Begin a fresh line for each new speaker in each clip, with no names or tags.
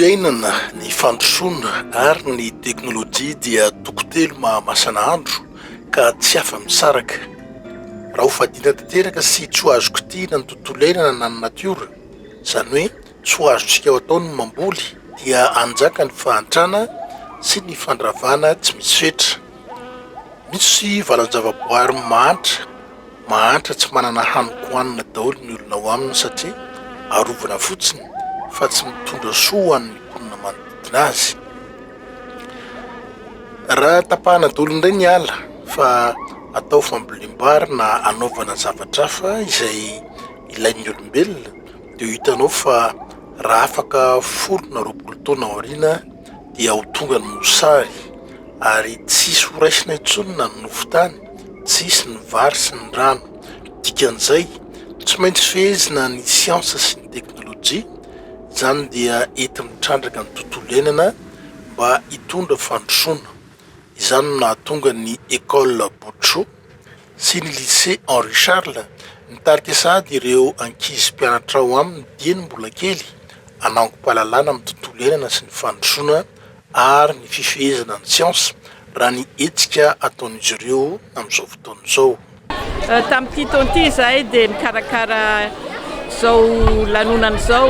tontolo iainana ny fandrosoana ary ny teknôlôjia dia tokotelo mahamasana andro ka tsy afa-misaraka. Raha ho fadina tanteraka sy tsy ho azo kitiana ny tontolo iainana na ny natiora, izany hoe tsy ho azontsika ao ataony mamboly, dia anjaka ny fahantrana sy ny fandravana tsy misy fetra. Misy valan-javaboary mahantra tsy manana haniko-hanina daholo ny olona ao aminy satria arovana fotsiny fa tsy mitondra soa ny mponina manodidina azy. Raha tapahana daholo indray ny ala fa atao fambolem-bary na anaovana zavatra hafa izay ilain'ny olombelona, dia hitanao fa raha afaka 10 taona aoriana dia ho tonga ny mosary ary tsisy ho raisina intsony na ny nofotany, tsisy ny vary sy ny rano. Dikan'izay tsy maintsy fehezina ny siansa sy ny teknôlôjia, izany dia enti mitrandraka ny tontolo iainana mba hitondra fandrosoana. Izany no nahatonga ny école Botcho sy ny lycée Henri Charles nitarika sady ireo ankizy mpianatra ao aminy dieny mbola kely hanango-pahalalana amin'ny tontolo iainana sy ny fandrosoana ary ny fifehezana ny siansa raha ny hetsika ataon'izy ireo amin'izao fotoana izao.
Tamin'ity taona ity izahay dia mikarakara izao lanonana izao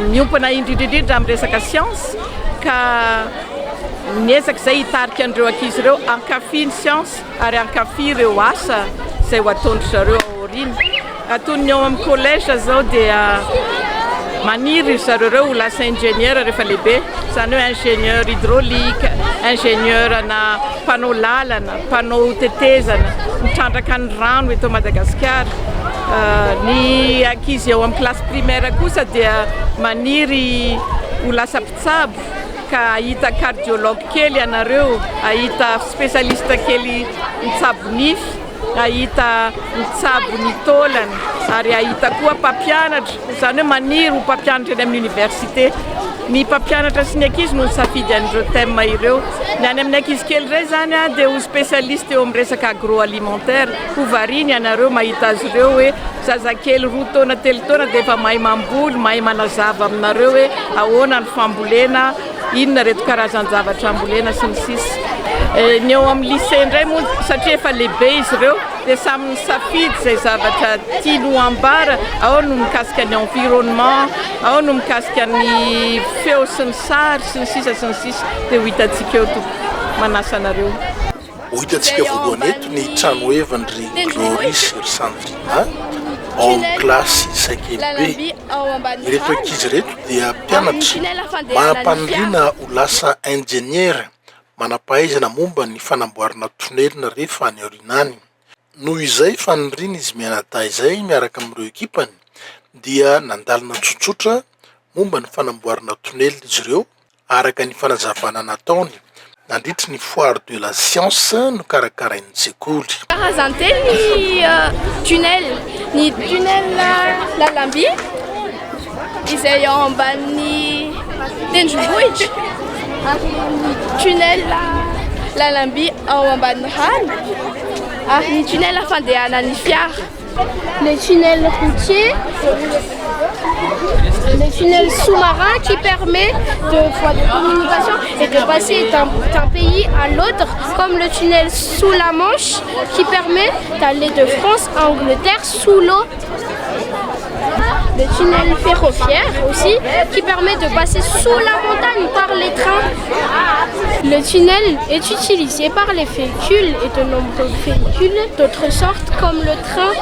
miompana indrindrindrindra amin'ny resaka siansa ka miezaka izay hitarika an'ireo ankizy ireo hankafy ny siansa ary hankafy ireo asa izay ho ataondry zareo aoriana. Atonony ao amin'ny collège izao dia maniry zareo ireo ho lasa ingénieur rehefa lehibe, izany hoe ingénieur hydraulique, ingénieur na mpanao lalana, mpanao tetezana, mitrandraka ny rano eto Madagasikara. Ny ankizy ao amin'ny classe primaire kosa dia maniry ho lasa mpitsabo ka ahita cardiologue kely ianareo, ahita spécialiste kely mitsabo nify, ahita mitsabo ny taolana ary ahita koa mpampianatra, izany hoe maniry ho mpampianatra eny amin'ny université. Ny mpampianatra sy ny ankizy no safidy an'ireo thème ireo. Ny any amin'ny ankizy kely iray zany dia ho spécialiste eo amin'ny resaka agroalimentaire. Ho variany ianareo mahita azy ireo hoe zazakely 2 taona 3 taona dia efa mahay mamboly, mahay manazava aminareo hoe ahoana ny fambolena, inona reto karazan-javatra ambolena sy ny sisa. Ny eo amin'ny lycée indray moa satria efa lehibe izy ireo dia samy misafidy izay zavatra tiany ho ambara, ao no mikasika ny environnement, ao no mikasika ny feo sy ny sary sy ny sisa dia ho hitantsika eo to manasa anareo.
Ho hitantsika voalohany eto ny trano evandry Glory sur Sandrina ao amin'ny kilasy 5B. Ireto ankizy reto dia mpianatra manam-paniriana ho lasa ingénieur, manam-pahaizana momba ny fanamboarana tonelina rehefa any aoriana any. Noho izay faniriana izy mianadahy izay miaraka amin'ireo ekipany dia nandalina tsotsotra momba ny fanamboarana tonelina izy ireo araka ny fanazavana nataony nandritra ny foire de la science no karakarain'ny sekoly.
Karazanteny ny tunnel Lalamby izay ao ambany tendrombohitra ary ny tunnel Lalamby ao ambany rano ary ny tunnel fandehanan'ny fiara. Les tunnels routiers, les tunnels sous-marins qui permettent de voies de communication et de passer d'un pays à l'autre, comme le tunnel sous la Manche qui permet d'aller de France à Angleterre sous l'eau. Le tunnel ferroviaire aussi qui permet de passer sous la montagne par les trains. Le tunnel est utilisé par les véhicules et de nombreux véhicules d'autres sortes comme le train,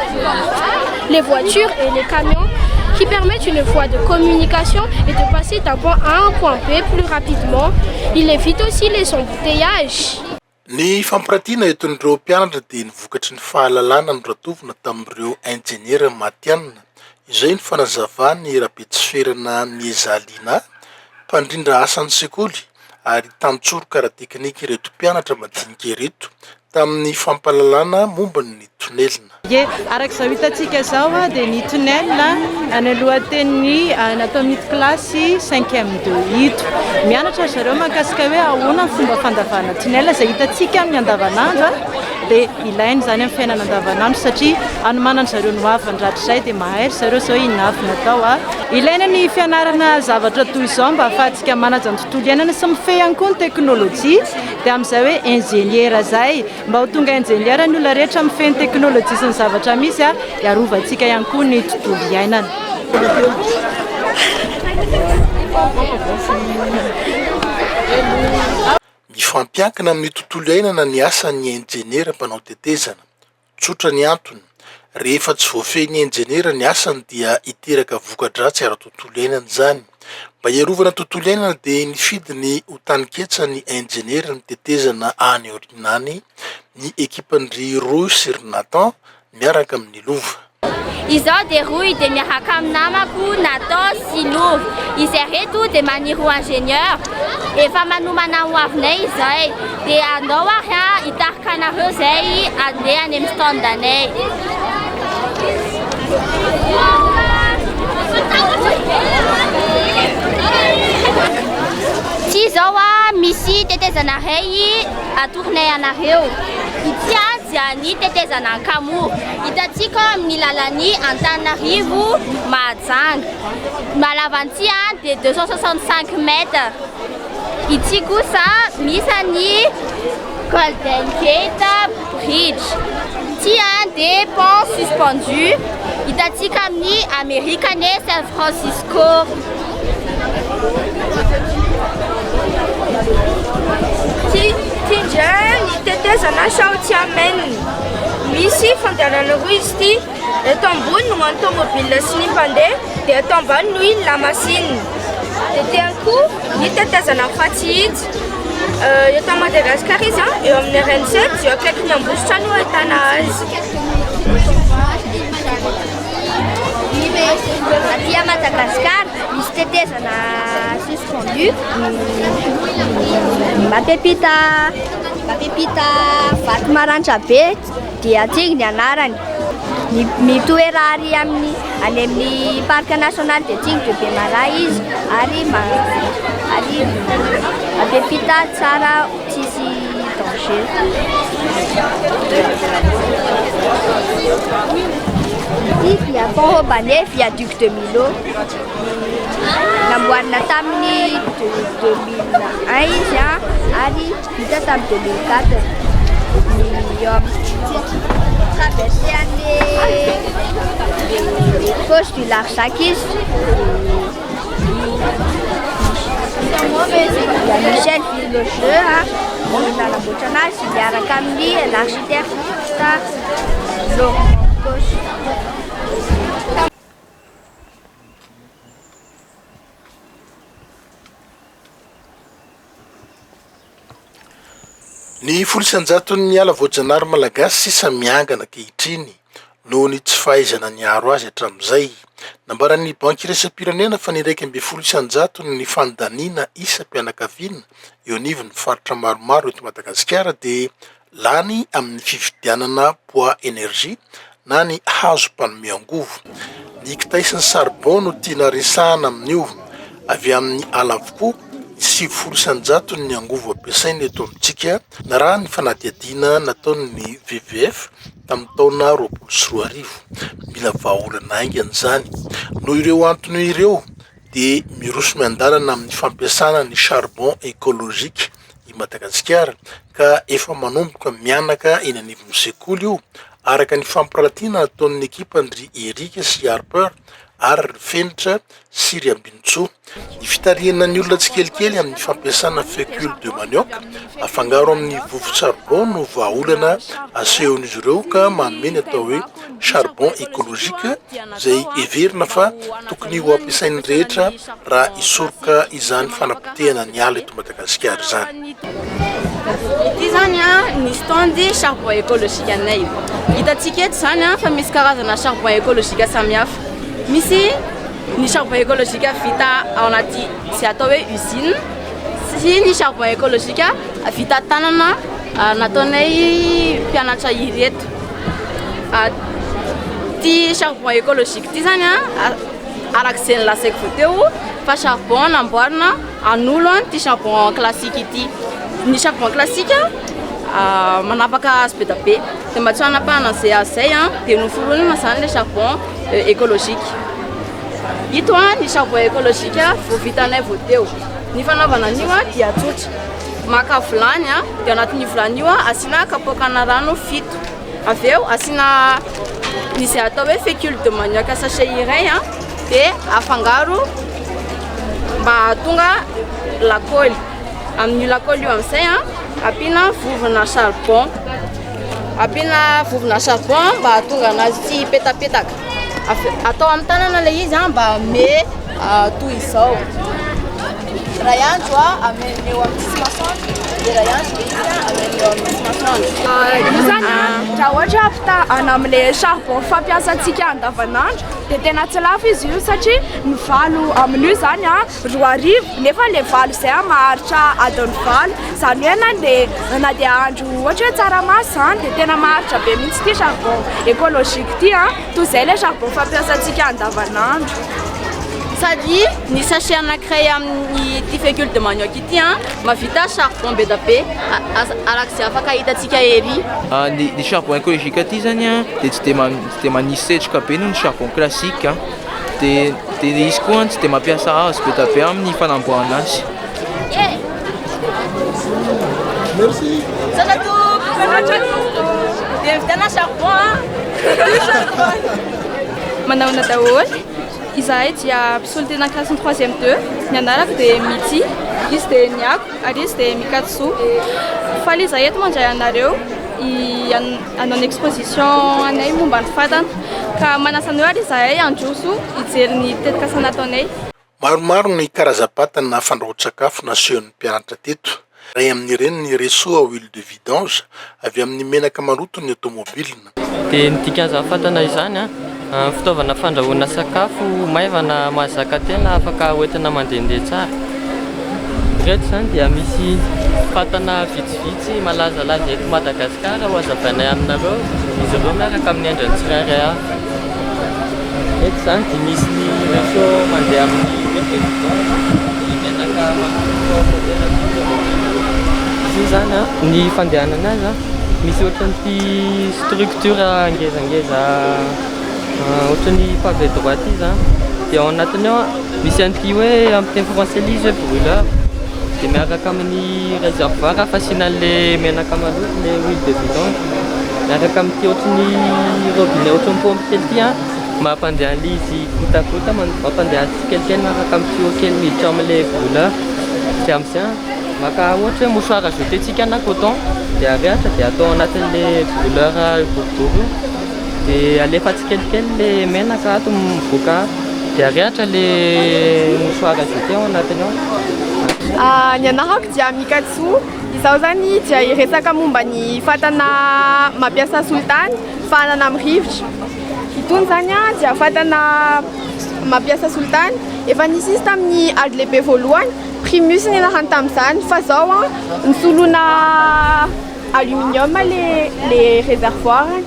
les voitures et les camions qui permettent une voie de communication et de passer d'un point A à un point B plus rapidement. Il évite aussi les embouteillages.
Ny fampiratiana eton'ireo mpianatra dia nivokatry ny fahalalana noratovina tamin'ireo ingénieur matianina. Izay ny fanazavany Rabetsifera Miezalina, mpandrindra asan'ny sekoly ary tantsoroka ara teknika ireto mpianatra madinika ireto tamin'ny fampalalana momba ny tonelina.
Ye arak'izao hitantsika zao dia ny tunnel any alohan'ny natao mity klasy 5e2 ito mianatra zareo mahakasika hoe ahoana ny fomba fandavahana tunnel izay hitantsika amin'ny andavanandro dia ilainy zany amin'ny fiainana andavanandro satria anomanany zareo no avy-ndratra izay dia mahay zareo zao inavy natao ilaina ny fianarana zavatra toy izao mba ahafahantsika manaja ny tontolo iainana sy mifehy ihany koa ny teknôlôjia dia amin'izay hoe ingéniera zay mba ho tonga ingéniera ny olona rehetra mifehy ny teknôlôjia sy ny zavatra misy hiarovantsika ihany koa ny tontolo iainana.
Mifampiankina amin'ny tontolo iainana ny asan'ny ingéniera mpanao tetezana. Tsotra ny antony, rehefa tsy voafehin'ny ingéniera ny asany dia hiteraka voka-dratsy ara-tontolo iainana zany. Mba hiarovana tontolo iainana dia nifidy ny ho taniketsa ny ingéniera ny tetezana any orinany ny ekipandry Rusy ry Nathan miaraka amin'ny Lova.
Izao dia roy dia miaraka amin'ny namako Nathan sy Lova. Izay reto dia maniry ho ingénieur. Efa manomana ho avinay izay dia andao ary hitarika anareo izay andeha any amin'ny stand-anay. Tsy izao misy tetezana iray atoronay anareo. Ity dia ny tetezana Kamo. Hitantsika amin'ny lalan'ny Antananarivo Mahajanga. Malavanty dia 265 mètres. Ity kosa misy ny Golden Gate Bridge. Ity dia pont suspendu. Hitantsika amin'ny Americane San Francisco.
Tindrany tetezana Saotsiamena. Misy fandehanana roa izy ity. Eto ambony no an'ny tômôbila sy ny mpandeha dia eto ambany no iny lamasinina. Dia tiany koa ny tetezana Fatsihitsy. Eto Madagasikara izy eo amin'ny RN7 eo akaiky ny Ambositra no ahitana azy.
Aty à Madagascar, misy tetezana suspendu. Mapepita vato maranitra be dia atsiny ny anarany. Mitoera ary any amin'ny parc national dia atsiny dia be maraha izy ary mapepita tsara tsisy danger. Via pont Robanet, viaduc de Milo. Namboarina tamin'ny 2001 izy ary vita tamin'ny 2004. Traversé an'ny Fosse du Larzac izy. Michel Villecheux no nanamboatra anazy miaraka amin'ny l'architecte Laurent Gauche.
Ny folo isan-jaton'ny ala voajanahary malagasy sisa miangana ankehitriny noho ny tsy fahaizana niaro azy hatramin'izay. Nambaran'ny banky iraisam-pirenena fa ny 1.2 isan-jatony ny fandaniana isam-pianakaviana eo anivon'ny faritra maromaro eto Madagasikara dia lany amin'ny fividianana poids énergie na ny hazo mpanome angovo. Ny kitaisin'ny charbon no tiana resahana amin'io avy amin'ny ala avokoa 7 isan-jatony ny angovo ampiasaina eto amintsika na raha ny fanadihadiana nataon'ny WWF tamin'ny taona 2024. Mila vahaolana aingana izany. Noho ireo antony ireo dia miroso miandalana amin'ny fampiasana ny charbon écologique i Madagasikara ka efa manomboka mianaka eny anivon'ny sekoly io araka ny fampiratiana nataon'ny ekipandry Erika sy Harper ary Fenitra sy Riambinitso. Ny fitariana ny olona tsikelikely amin'ny fampiasana fécule de manioc afangaro amin'ny vovo-charbon no vahaolana asehon'izy ireo ka manome ny atao hoe charbon écologique izay heverina fa tokony ho ampiasain'ny rehetra raha hisoroka izany fanapotehana ny ala eto Madagasikara izany.
Ity zany ny stand charbon écologique anay. Hitantsika eto zany fa misy karazana charbon écologique samihafa. Misy ny charbon écologique vita ao anaty izay atao hoe usine sy ny charbon écologique vita tanana nataonay mpianatra ireto. ty charbon écologique ty zany arak'izay nylasaiko vao teo fa charbon namboarina an'olo ty charbon classique ity. Ny charbon classique manapaka sy be da be dia mba tsy hanapahana an'izay azay dia noforonina zany le charbon écologique. Ito ny charbon écologique vao vitanay vao teo. Ny fanaovana an'io dia tsotra, maka vilany dia anatin'io vilany io asiana kapoakana rano 7, avy eo asiana izay atao hoe fécule de manioc sachet iray dia afangaro mba tonga lakôly. Amin'io lakôly io amin'izay ampiana vovona charbon, mba tonga anazy tsy petapetaka. Atao amin'ny tanana ilay izy mba ame toy izao. Ray andro ameny eo amin'ny 6 masoandro dia ray andro ameny eo amin'ny 6 masoandro.
Io zany raha ohatra apita amin'ilay charbon fampiasantsika andavanandro dia tena tsy lafo izy io satria ny valo amin'io zany 2 arivo nefa ilay valo izay maharitra adiny 8. Izany hoe na dia andro ohatra hoe tsaramaso dia tena maharitra be mihitsy ity charbon écologique ity toy izay ilay charbon fampiasantsika andavanandro.
Sady ny sachet anankiray amin'ny ty fécule de manioc ity mavita charbon be da be arak'izay afaka hitantsika ery.
Ny charbon écologique aty zany dia tsy dia manisy setroka be noho ny charbon classique dia izy koa tsy dia mampiasa hazo be da be amin'ny fanamboarana azy.
Merci.
Dia vidiana charbon
Manao daholo. Izahay dia mpisolo tena classe 3e 2, ny anarako dia Mity, izy dia Niako, ary izy dia Mikatso. Faly izahay eto mandray anareo hanao exposition anay momba ny fatana ka manasa anao ary izahay androso hijery ny tetikasa nataonay.
Maromaro ny karazam-patana fandrahoan-tsakafo nasehon'ny mpianatra teto. Ray amin'ireny ny réseau à huile de vidange avy amin'ny menaka maroto ny automobilina.
Dia ny dikanza fatana izany fitaovana fandrahoana sakafo maivana mahazaka tena afaka hoentina mandehandeha tsara. Reto zany dia misy fatana vitsivitsy malazalaza eto Madagasikara ho hazavainay aminareo, izy ireo miaraka amin'ny endriny tsirairay avy. Eto zany dia misy ny réseau mandeha amin'ny menaka izy zany ny fandehanana azy misy ohatran'ity structure ngezangeza ohatran'ny pavé droite izy dia ao anatiny ao misy an'ity hoe amin'ny teny français ilay izy hoe brûleur dia miaraka amin'ny réservoir fasiana an'ilay menaka maloto ilay huile de vidange miaraka amin'ity ohatran'ny robinet ohatran'ny pompe kely ity mampandeha an'ilay izy kotakota mampandeha azy kelikely miaraka amin'ny tuyau kely miditra amin'ilay brûleur dia amin'izay maka ohatra hoe mouchoir ajotentsika na coton dia arehatra dia atao anatin'ilay brûleur boribory dia alefa tsikelikely ilay menaka ato mivoaka dia arehatra ilay mouchoir ajoté ao anatiny ao.
Ny anarako dia Mikatso. Izaho zany dia hiresaka momba ny fatana mampiasa solitany fanana amin'ny rivotra. Itony zany dia fatana mampiasa solitany efa nisy izy tamin'ny ady lehibe voalohany Primus ny anarany tamin'izany fa zao nisoloina aluminium les réservoirs.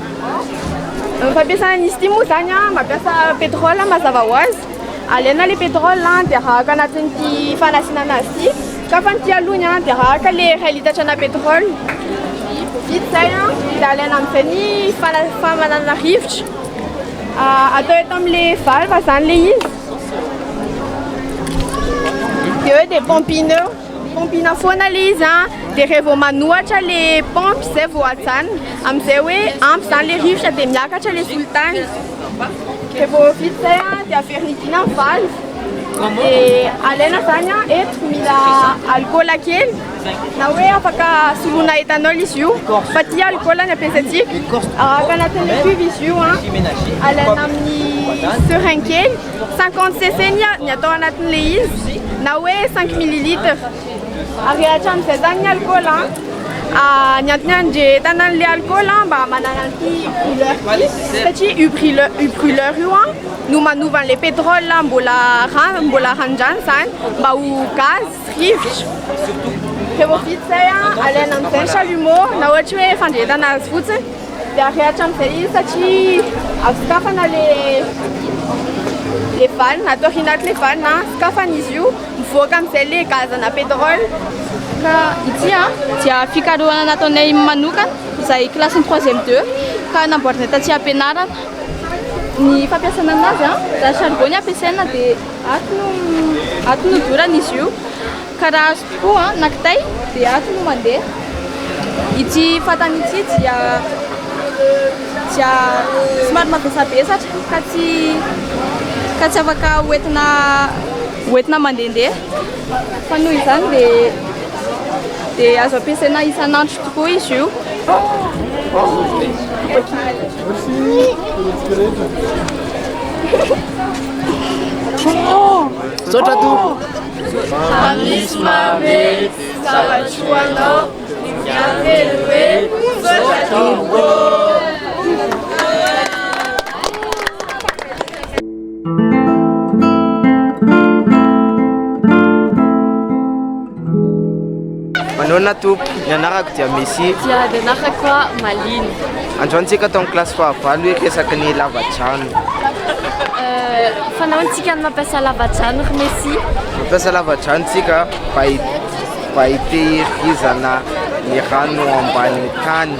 Fampiasana an'izy ity moa zany mampiasa pétrole mazava ho azy. Alaina le pétrole dia arahaka anatin'ity fanasiana anazy ity. Kafa ny alony dia arahaka le 2 litrana pétrole. Vita zay dia alaina amin'izay ny famanana rivotra. Atao eto amin'ilay valve zany le izy. Dia hoe dia pompina foana le izy dia rehefa manohatra le pompy izay vao ajanona amin'izay hoe ampy zany le rivotra dia miakatra le solitany. Rehefa vita zay dia averitina ny valve dia alaina zany eto mila alcool kely na hoe afaka soloina éthanol izy io fa ty alcool ny ampiasatsika araka anatin'le cuve izy io alaina amin'ny seringue kely 50 cc ny atao anatin'le izy na hoe 5 millilitres arehatra amin'izay zany ny alcool ny antony andretana an'le alcool mba manana an'ity brûleur satria io brûleur io no manova an'le pétrole mbola ranondrano zany mba ho gaz rivotra. Rehefa vita zay alaina amin'izay chalumeau na ohatra hoe fandretana azy fotsiny
dia arehatra amin'izay izy satria avy-sokafana le vanina atao hinato le vanina sokafana izy io mivoaka amin'izay le gazana pétrole ka ity dia fikarohana nataonay manokana izay classe 3e 2 ka namboarina taty ampianarana ny fampiasana aminazy da charbon ny ampiasaina dia ato no dorana izy io ka raha azo tokoa nakitay dia ato no mandeha ity fatana ity dia somary mavesabesatra ka tsy afaka hoentina mandehandeha fa noho izany dia azo ampiasaina isan'andro tokoa izy io.
Sotra tu.
Amis mave, sabachuano, yangelwe, sotra tu.
Manona topo, nianarako dia Messi.
Dia nianarako koa Maliny.
Androantsika tao amin'ny klasy fahavalo hoe resaka ny lavadrano.
Fanaontsika ny mampiasa lavadrano ry Messi.
Mampiasa lavadrano tsika mba hitehirizana ny rano ambany tany.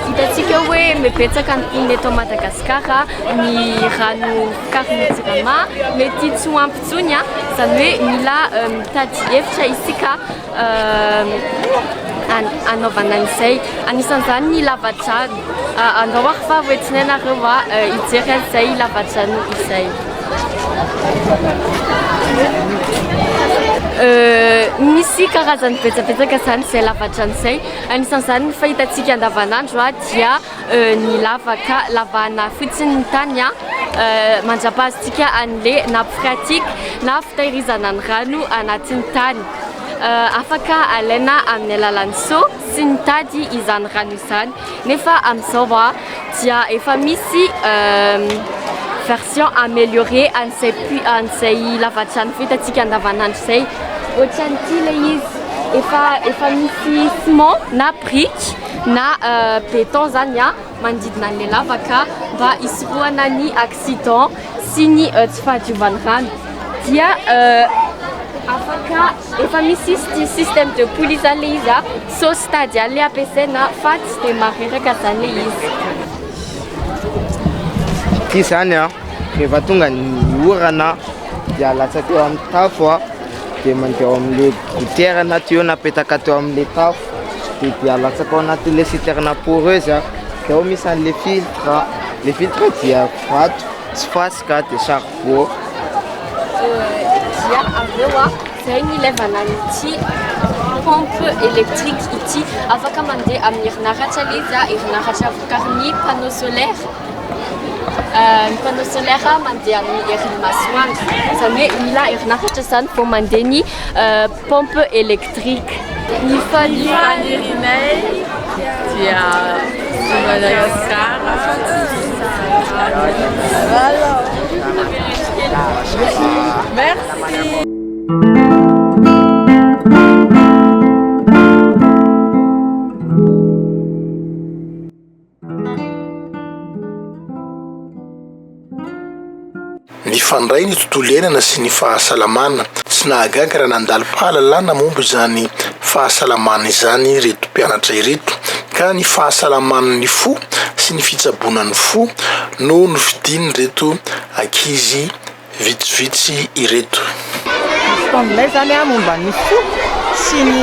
Hitantsika hoe mibetsaka ny mponina eto Madagasikara ny rano fikarina jirama mety tsy ho ampy intsony izany hoe mila mitady hevitra isika anaovana an'izay. Anisan'izany ny lavadrano. Andao ary fa hoentina ianareo hijery an'izay lavadrano izay. Misy karazany betsabetsaka zany izay lavadrano izay. Anisan'izany ny fahitantsika andavanandro dia ny lavana fotsiny ny tany mandrapahazotsika an'le nappe phréatique na fitahirizana ny rano anatin'ny tany. Afaka alaina amin'ny alalan'ny seau sy ny tady izany rano izany. Nefa amin'izao dia efa misy version améliorée an'izay lavadrano fahitantsika andavanandro izay. Ohatran'ity le izy efa misy ciment na brique na béton zany manodidina an'le lavaka mba hisorohana ny accident sy ny tsy fahadiovan'ny rano. Dia afaka efa misy système de poulie zany le izy seau sy tady le ampiasaina fa tsy dia mareraka zany le izy.
Ity zany rehefa tonga ny orana dia latsaka eo amin'ny tafo dia mandeha amin'le gouttière na tuyau napetaka teo amin'le tafo dia latsaka ao anatin'le citerne poreuse dia ao misy an'le filtre. Le filtre dia vato tsy fasika dia charbon.
Dia aveo izay ny ilaivana an'ity pompe électrique ity afaka mandeha amin'ny herinaratra le izy herinaratra vokarin'ny panneau solaire. Ny panneau solaire mandeha amin'ny herin'ny masoandro izany hoe mila herinaratra zany vao mandeha ny pompe électrique. Ny fanirinay dia Madagasikara. Merci.
Ny fandray ny tontolo iainana sy ny fahasalamana tsy nahagaga raha nandalo fahalalana momba izany fahasalamana izany reto mpianatra ireto ka ny fahasalaman'ny fo sy ny fitsabonan'ny fo no novidiny reto ankizy vitsivitsy ireto.
Aminay zany momba ny fo sy ny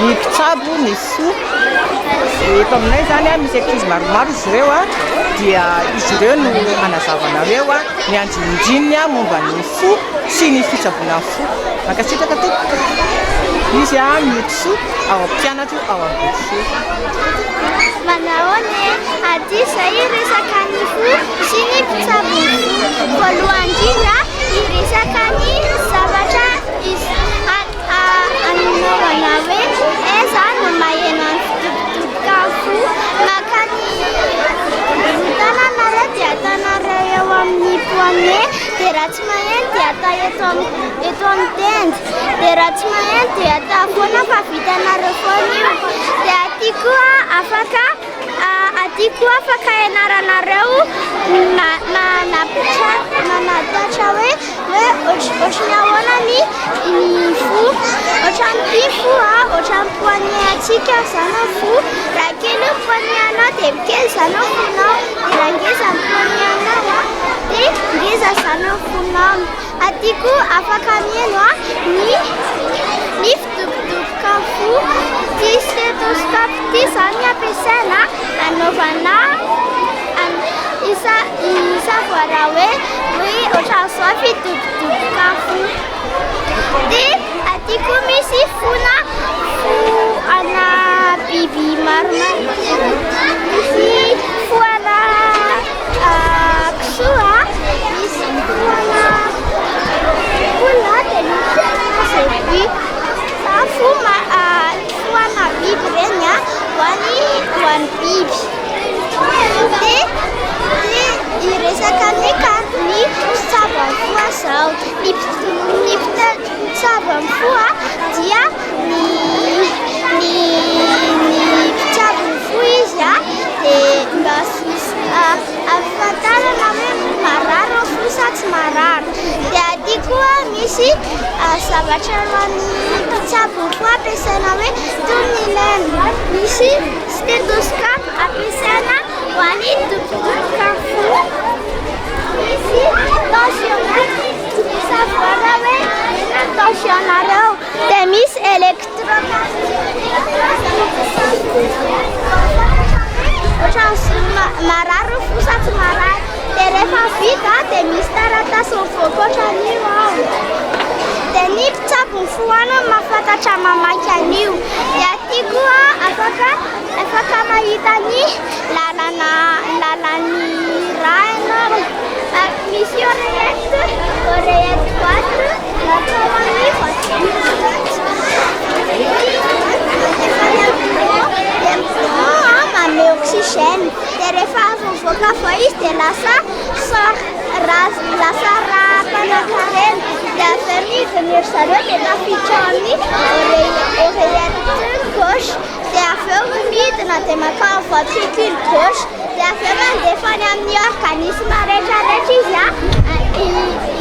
mpitsabo ny fo. Eto aminay zany misy ankizy maromaro izy ireo dia izy ireo no anazavanareo ny andrinindrininy momba ny fo sy ny fitsabonan'ny fo. Makasitraka to izy mitso ao am-pianatra ao am-boso.
Manahoana aty izay resaka ny fo sy ny mpitsabon'ny fo. Voalohany indrindra iresaka ny zavatra anaovana hoe eza no maheno ny fitobitoboka fo maka ny tananareo dia atanareo eo amin'ny poignet dia raha tsy maheno dia atao eto amin'ny tenda dia raha tsy maheno dia atao foana fa vitanareo foana io. Dia aty koa afaka Aty koa afaka ianaranareo manatatra hoe ohatrany ahoana ny fo ohatran'ny fo ohatran'ny poignet atsika zany fo raha kely poignet-nao dia kely zany fonao raha ngeza ny poignet-nao dia ngeza zany fonao. Aty koa afaka mihaino ny fidobodoboka fo ty stetoscope ty zany ampiasaina anaovana isavoara hoe ohatran'izao fidobodoboka fo. Dia aty koa misy fo ana biby maromaro misy fo ana kisoa misy fo ana olona dia misy ana zebi fo ana biby reny hoan'ny biby. Dia iresaka ny mpitsabo amin'ny fo zao ny mpitsabo amin'ny fo dia ny mpitsabo ny fo izy dia mba ahafantarana hoe marary fo sa tsy marary. Dia aty koa misy zavatra hoan'ny mpitsabo ny fo ampiasaina hoe toy ny ilaina misy stetoscope ampiasaina hoan'ny dobodoboka fo. Misy tensiomètre isavoara hoe inona ny tensionnareo dia misy ohatran'ny marary fo sa tsy marary dia rehefa vita dia misy taratasy mivoaka ohatran'io ao dia ny mpitsabo ny fo mahafantatra mamaky an'io. Dia aty koa afaka mahita ny lalan'ny raha ianao misy oreillette 4 natao amin'ny manome oxygène dia rehefa avovoaka fao izy dia lasa raha mpanankarena dia avy midiny zareo dia tafiditra amin'ny oreillette gauche dia avy eo midina dia makao ventricule gauche dia avy eo mandefa any amin'ny organisme rehetrarehetra izy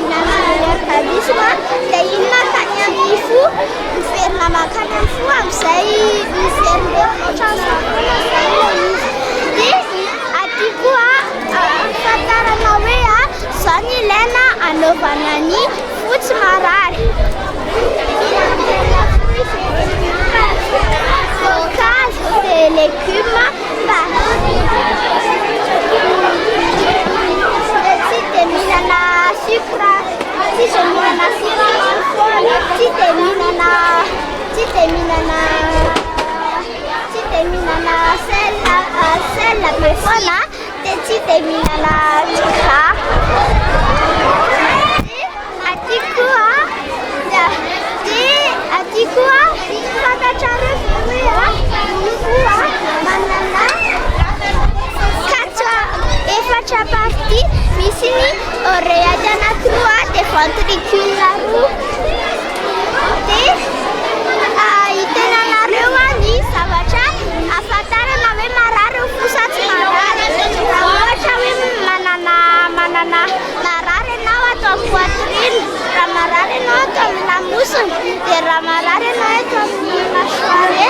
inanany organisme dia iny makany amin'ny fo miverina makany amin'ny fo amin'izay miverina ohatran'izao izy. Dia aty koa ahafantarana hoe zao ny ilaina anaovana ny fo tsy marary. Voankazo dia légume tsy dia mihinana sucre tsy dia mihinana siramamy tsy dia mihinana sel be foana dia tsy dia mihinana choka. Aty koa fantatrareo hoe ny fo manana 4 partie misy ny oreillette anankiroa dia ventricule roa. Dia hitenanareo ny zavatra ahafantarana hoe marary fo sa tsy marary. Raha ohatra hoe manana marary ianao atao amin'ny poitrine, raha marary ianao atao amin'ny lamosiny, dia raha marary ianao atao amin'ny mâchoire,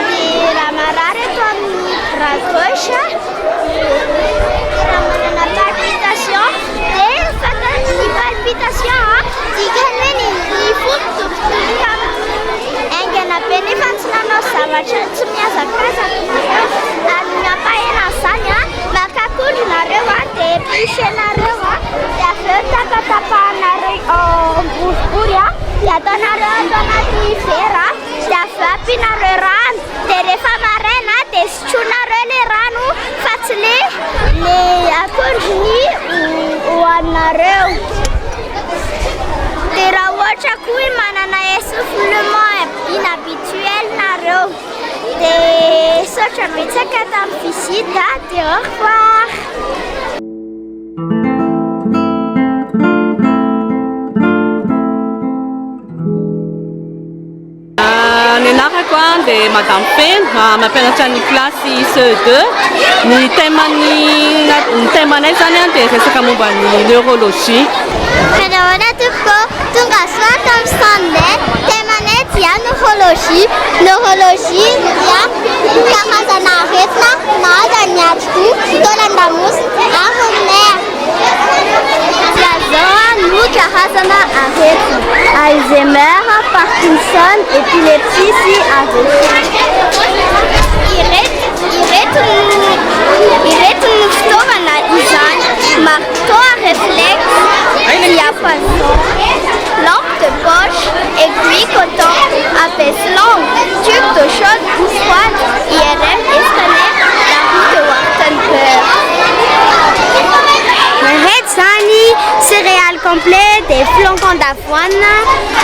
dia raha marary atao amin'ny bras gauche. Raha manana palpitation dia fantatry ny palpitation dikany hoe ny fo midobodoboka aingana be nefa tsy nanao zavatra tsy mihazakazaka ary mampahena an'izany makakondronareo dia épluchenareo dia avy eo tapatapahanareo boribory dia ataonareo ato anaty vera dia avy eo ampianareo rano dia rehefa maraina dia sotroinareo ilay rano fa tsy ilay akondrony hohaninareo. Dia raha ohatra koa manana essoufflement inhabituel nareo dia saotra betsaka tamin'ny visite dia au revoir.
Ny anarako
dia Madame Fen mampianatra ny klasy CE2 ny temanay zany dia resaka momba ny neurologie.
Fanahoana tompoko tonga soa tamin'ny standard temanay dia neurologie dia karazana aretina mahaza ny atoko taolan-damosina ary nerf.
Dia zao no karazana aretina Alzheimer, Parkinson, épilepsie sy AVC. Ireto no fitaovana izany: marteau à réflexe, diapason, lampe de poche, aiguille coton, apaise langue, tube d'eau chaude ou froide, IRM et scanner, la roue de Wartenberg.
Céréales complètes, des flocons d'avoine,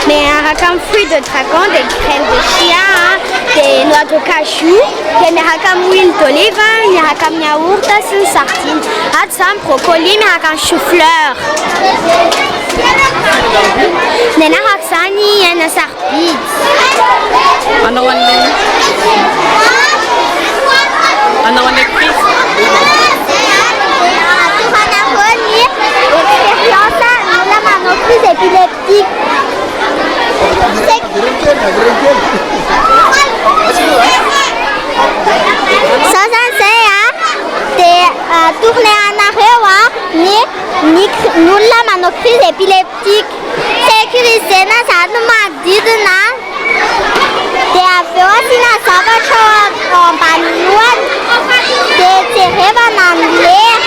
mais un fruits de dragon, des graines de chia, des noix de cajou, des huile d'olive, des yaourt, des sardines, des brocoli, des chou-fleur. Des narasani, des sarpides.
Crise épileptique.
Ça c'est tourner en arrière, ni nulla crise épileptique. Sécurité na ça nous dit de na. Des affaires na ça va changer en panouan. Des terrains en l'air.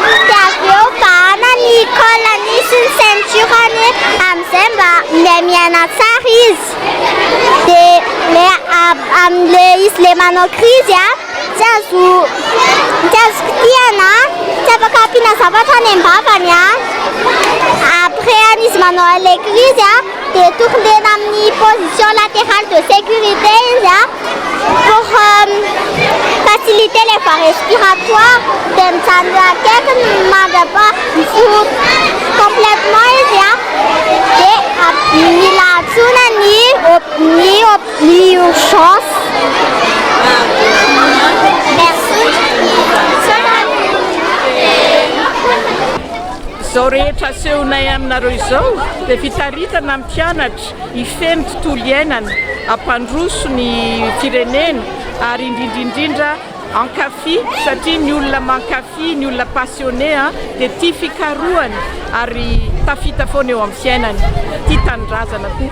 Des affaires pas ni colle ni une ceinture ni amsemba mais miana saris. Des les manocrise ya. Après, anis manuel l'église, des tourner dans une position latérale de sécurité pour faciliter les voies respiratoires. Des sandaques ne pas complètement ni urgence.
Zao rehetra asehonay aminareo izao dia fitaritana amin'ny mpianatra hifeno tontolo iainana hampandroso ny firenena ary indrindrindrindra ankafy satria ny olona mankafy ny olona passionné dia tia fikarohana ary tafita foana eo amin'ny fiainany tia tanindrazana koa.